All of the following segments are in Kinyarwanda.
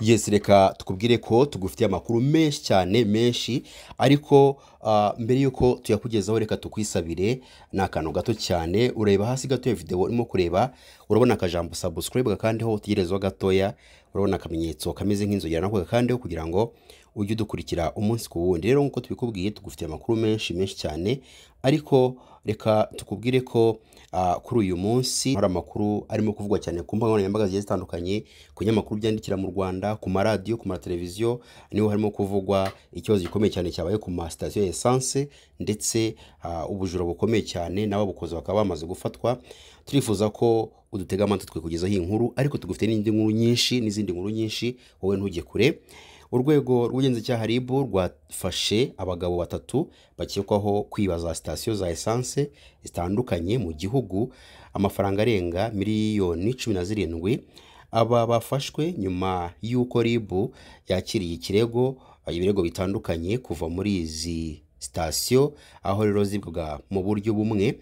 Yes, reka tukubwire ko tugufitiye amakuru menshi cyane menshi ariko mbere yuko tuyakugezaho reka tukwisabire ni akantu gato cyane ureba hasi gato ya video urimo kureba urabona akajambo subscribe gakandeho utegerezwa gatoya urabona akamenyetso kameze nk'inzogera nako gakandeho kugira ngo ujye udukurikira umunsi ku wundi. Rero nkuko tubikubwiye tugufitiye amakuru menshi cyane ariko reka tukubwire ko kuri uyu munsi hari amakuru arimo kuvugwa cyane ku mbuga nkoranyambaga zigiye zitandukanye, ku nyamakuru byandikira mu Rwanda, ku maradiyo, ku mateleviziyo, niho harimo kuvugwa ikibazo gikomeye cyane cyabaye ku ma station ya essence ndetse ubujura bukomeye cyane nabo bukoze bakaba bamaze gufatwa. Turifuza ko udutega amatwi twikugezaho iyi nkuru ariko tugufite n'izindi nkuru nyinshi wowe ntujye kure. Urwego rw'ubugenzacyaha RIB rwafashe abagabo batatu bakekwaho kwiba za station za essence zitandukanye mu gihugu amafaranga arenga miliyoni 17. Aba bafashwe nyuma y'uko RIB yakiriye ibirego bitandukanye kuva muri izi station, aho rero zibwa mu buryo bumwe.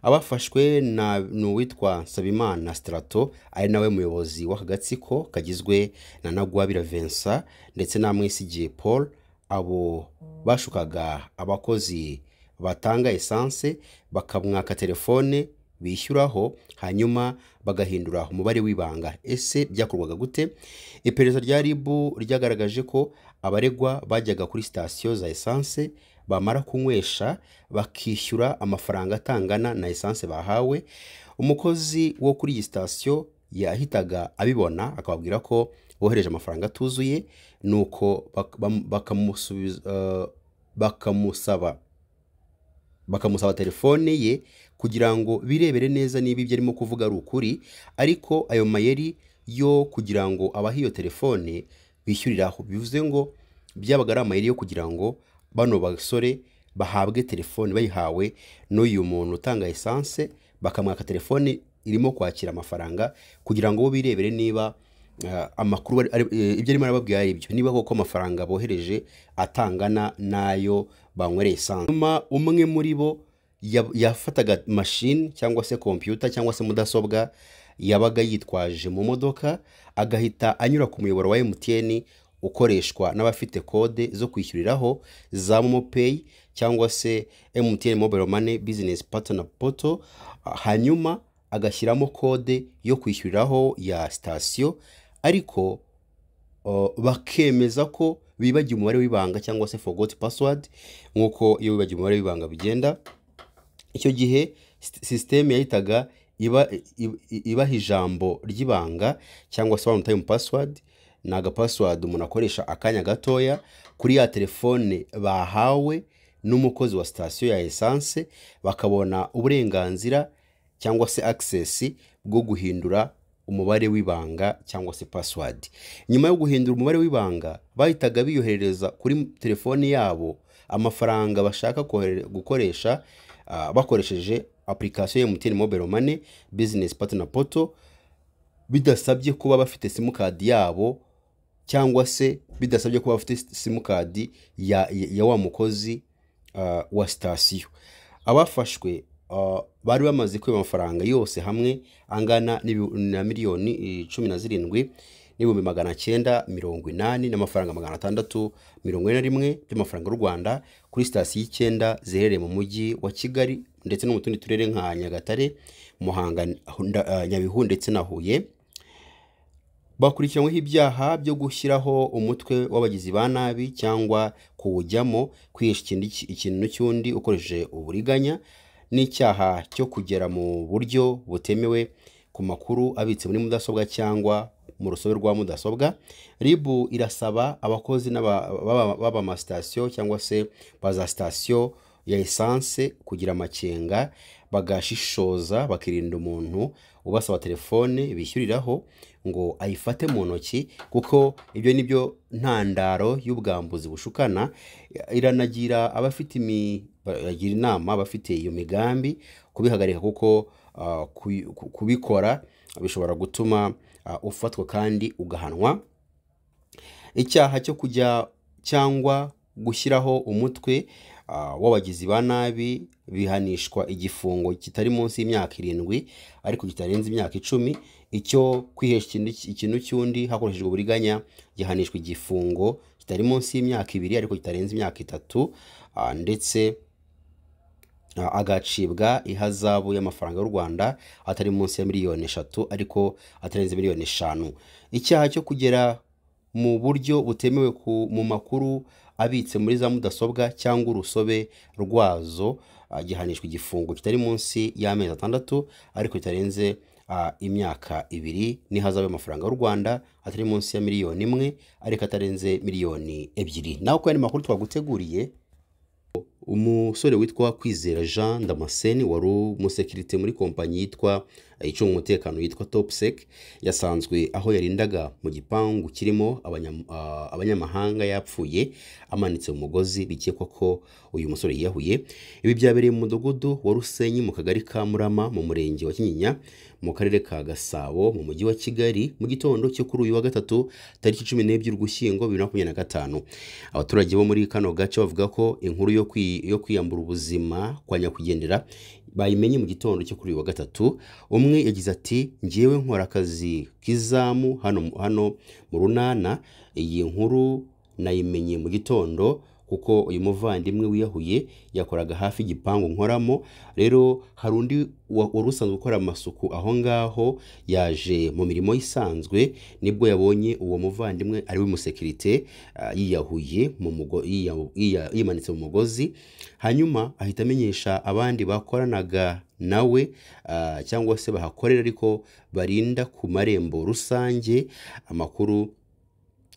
Abafashwe n'uwitwa Nsabimana Strato ari nawe muyobozi w'akagatsiko kagizwe na Ntagwabira Vincent ndetse na Mwesigye Paul. Abo bashukaga abakozi batanga essence bakamwaka telefone bishyuraho hanyuma bagahindura umubare w'ibanga. Ese byakorwaga gute? Iperereza rya RIB ryagaragaje ko abaregwa bajyaga kuri station za essence bamara kunywesha bakishyura amafaranga atangana na essence bahawe. Umukozi wo kuri iyi station yahitaga abibona akababwira ko bohereje amafaranga atuzuye, nuko bakamusaba telefone ye kugira ngo birebere neza niba ibyo arimo kuvuga ari ukuri. Ariko ayo mayeri yo kugira ngo abahe iyo telefone bishyuriraho, bivuze ngo byabaga ari amayeri yo kugira ngo bano basore bahabwe telefone bayihawe n'uyu muntu utanga essence, bakamwaka telefone irimo kwakira amafaranga kugira ngo bo birebere niba amakuru ibyo arimo arababwira ari byo, niba koko amafaranga bohereje atangana nayo banywereye essence. Umwe muri bo yafataga machine cyangwa se computer cyangwa se mudasobwa yabaga yitwaje mu modoka, agahita anyura ku muyoboro wa MTN ukoreshwa n'abafite kode zo kwishyuriraho za Momo Pay cyangwa se MTN Mobile Money Business Partner Portal, hanyuma agashyiramo kode yo kwishyuriraho ya station ariko bakemeza ko bibagiye umubare w'ibanga cyangwa se forgot password. Nkuko iyo wibagiye umubare w'ibanga bigenda, icyo gihe system yahitaga ibaha ijambo ry'ibanga cyangwa se one time password. Naga password umuntu akoresha akanya gatoya kuri ya telefone bahawe n'umukozi wa station ya essence, bakabona uburenganzira cyangwa se access bwo guhindura umubare w'ibanga cyangwa se password. Nyuma yo guhindura umubare w'ibanga bahitaga biyoherereza kuri telefone yabo amafaranga bashaka gukoresha bakoresheje application ya MTN Mobile Money Business Partner Portal, bidasabye kuba bafite simukadi yabo cyangwa se bidasabye kuba bafite simukadi ya wa mukozi wa station. Abafashwe bari bamaze kwiba amafaranga yose hamwe angana na miliyoni 17 n'ibihumbi 980 n'amafaranga 641 by'amafaranga y'u Rwanda kuri station y'icyenda ziherereye mu mujyi wa Kigali ndetse no mu tundi turere nka Nyagatare, Muhanga, Nyabihu ndetse na Huye. Bakurikiranyweho ibyaha byo gushyiraho umutwe w'abagizi ba nabi cyangwa kuwujyamo, kwihisha ikintu cy'undi ukoresheje uburiganya, n'icyaha cyo kugera mu buryo butemewe ku makuru abitse muri mudasobwa cyangwa mu rusobe rwa mudasobwa. RIB irasaba abakozi baba ma station cyangwa se baza station ya essence kugira amakenga, bagashishoza bakirinda umuntu ubasaba telefone bishyuriraho ngo ayifate mu ntoki, kuko ibyo nibyo ntandaro y'ubwambuzi bushukana. Iranagira yagira inama abafite iyo migambi kubihagarika, kuko kubikora bishobora gutuma ufatwa kandi ugahanwa. Icyaha cyo kujya cyangwa gushyiraho umutwe w'abagizi ba nabi bihanishwa igifungo kitari munsi y'imyaka 7 ariko kitarenze imyaka 10. Icyo kwihesha ikintu cy'undi hakoreshejwe uburiganya gihanishwa igifungo kitari munsi y'imyaka 2 ariko kitarenze imyaka 3, ndetse agacibwa ihazabu y'amafaranga y'u Rwanda atari munsi ya miliyoni 3 ariko atarenze miliyoni 5. Icyaha cyo kugera mu buryo butemewe mu makuru abitse muri za mudasobwa cyangwa urusobe rwazo gihanishwa igifungo kitari munsi y'amezi 6 ariko kitarenze imyaka 2 n'ihazabu y'amafaranga y'u Rwanda atari munsi ya miliyoni 1 ariko atarenze miliyoni 2. Naho ko yandi makuru twaguteguriye, umusore witwa Kwizera Jean Damascene wari umusekirite muri kompanyi yitwa icunga umutekano yitwa Topsec yasanzwe aho yarindaga mu gipangu kirimo abanyamahanga yapfuye amanitse mu mugozi, bikekwa ko uyu musore yiyahuye. Ibi byabereye mu mudugudu wa Rusenyi mu kagari ka Murama mu murenge wa Kinyinya mu karere ka Gasabo mu mujyi wa Kigali mu gitondo cyo kuri uyu wa gatatu tariki 12 Ugushyingo 2025. Abaturage bo muri kano gace bavuga ko inkuru yo kwiyambura ubuzima kwa nyakwigendera bayimenye mu gitondo cyo kuri uyu wa gatatu. Umwe yagize ati, ngiyewe nkora akazi kizamu hano mu Runana, iyi nkuru nayimenye mu gitondo kuko uyu muvandimwe wiyahuye yakoraga hafi igipangu nkoramo. Rero hari undi wari usanzwe gukora amasuku aho ngaho yaje mu mirimo isanzwe, nibwo yabonye uwo muvandimwe ari we musekirite yiyahuye yimanitse mu mugozi. Hanyuma ahita amenyesha abandi bakoranaga nawe cyangwa se bahakorera ariko barinda ku marembo rusange. Amakuru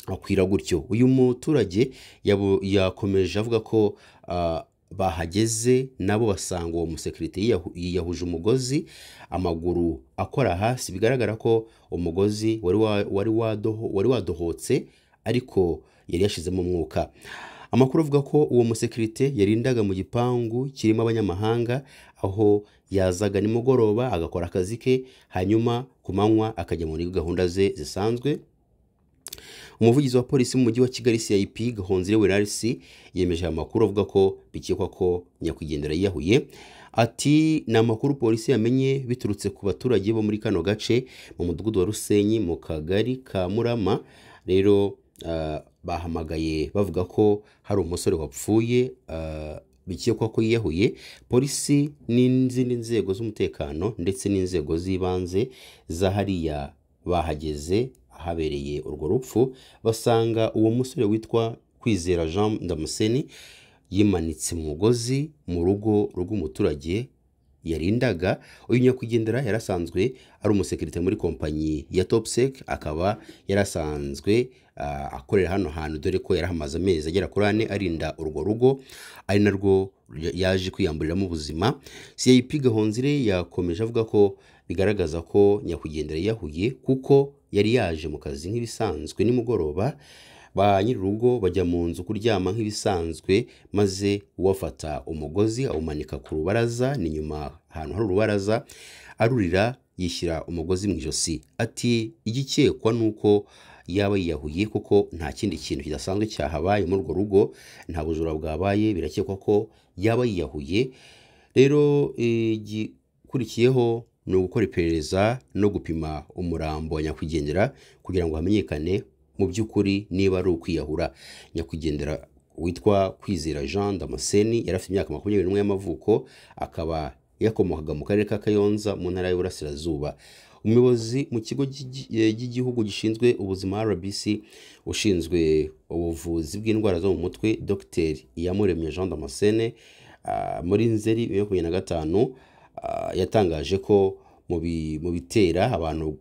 akwira gutyo. Uyu muturage yakomeje avuga ko bahageze nabo basanga uwo musekirite yiyahuje umugozi, amaguru akora hasi, bigaragara ko umugozi wari wadohotse ariko yari yashizemo umwuka. Amakuru avuga ko uwo musekirite yarindaga mu gipangu kirimo abanyamahanga, aho yazaga nimugoroba agakora akazi ke, hanyuma ku manywa akajya muri gahunda ze zisanzwe. Umuvugizi wa polisi mu mujyi wa Kigali CIP Gahonzire Werarisi yemeje amakuru avuga ko bikekwa ko nyakwigendera yiyahuye. Ati, ni amakuru polisi yamenye biturutse ku baturage bo muri kano gace mu mudugudu wa Rusenyi mu kagari ka Murama. Rero bahamagaye bavuga ko hari umusore wapfuye, bikekwa ko yiyahuye. Polisi n'izindi nzego z'umutekano ndetse n'inzego z'ibanze za hariya bahageze habereye urwo rupfu, basanga uwo musore witwa Kwizera Jean Damascene yimanitse mu mugozi mu rugo rw'umuturage yarindaga. Uyu nyakwigendera yarasanzwe ari umusekirite muri kompanyi ya Topsec, akaba yarasanzwe akorera hano hantu, dore ko yarahamaze amezi agera kuri 4 arinda urwo rugo, ari narwo yaje kwiyamburiramo ubuzima. CIP Gahonzire yakomeje avuga ko bigaragaza ko nyakwigendera yiyahuye kuko yari yaje mu kazi nk'ibisanzwe nimugoroba, ba nyir'urugo bajya mu nzu kuryama nk'ibisanzwe, maze uwafata umugozi awumanika ku rubaraza, ni nyuma ahantu hari urubaraza, arurira yishyira umugozi mu ijosi. Ati, igikekwa nuko yaba yiyahuye kuko nta kindi kintu kidasanzwe cyahabaye muri urwo rugo, nta bujura bwabaye, birakekwa ko yaba yiyahuye. Rero igikurikiyeho ni ugukora iperereza no gupima umurambo wa nyakwigendera kugira ngo hamenyekane mu by'ukuri niba ari ukwiyahura. Nyakwigendera witwa Kwizera Jean Damascene yari afite imyaka 21 y'amavuko, akaba yakomokaga mu karere ka Kayonza mu ntara y'Uburasirazuba. Umuyobozi mu kigo cy'igihugu gishinzwe ubuzima RBC ushinzwe ubuvuzi bw'indwara zo mu mutwe, Dr Iyamuremye Jean Damascene, muri Nzeri 2025 yatangaje ko mu bitera abantu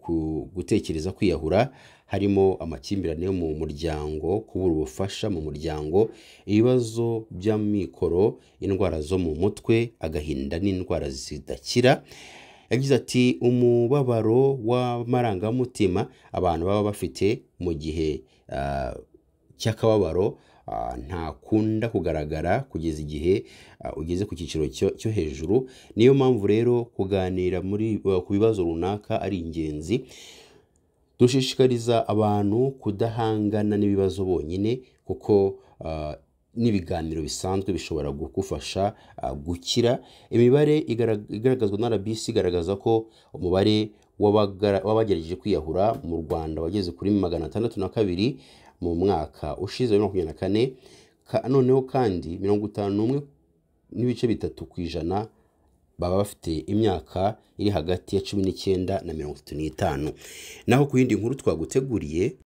gutekereza kwiyahura harimo amakimbirane yo mu muryango, kubura ubufasha mu muryango, ibibazo by'amikoro, indwara zo mu mutwe, agahinda n'indwara zidakira. Yagize ati, umubabaro w'amarangamutima abantu baba bafite mu gihe cy'akababaro ntakunda kugaragara kugeza igihe ugeze ku cyiciro cyo hejuru. Niyo mpamvu rero kuganira ku bibazo runaka ari ingenzi. Dushishikariza abantu kudahangana n'ibibazo bonyine kuko n'ibiganiro bisanzwe bishobora kugufasha gukira. Imibare igaragazwa na RBC igaragaza ko umubare w'abagerageje kwiyahura mu Rwanda wageze kuri 602 mu mwaka ushize wa 2024, noneho kandi 51.3% baba bafite imyaka iri hagati ya 19 na 35. Naho ku yindi nkuru twaguteguriye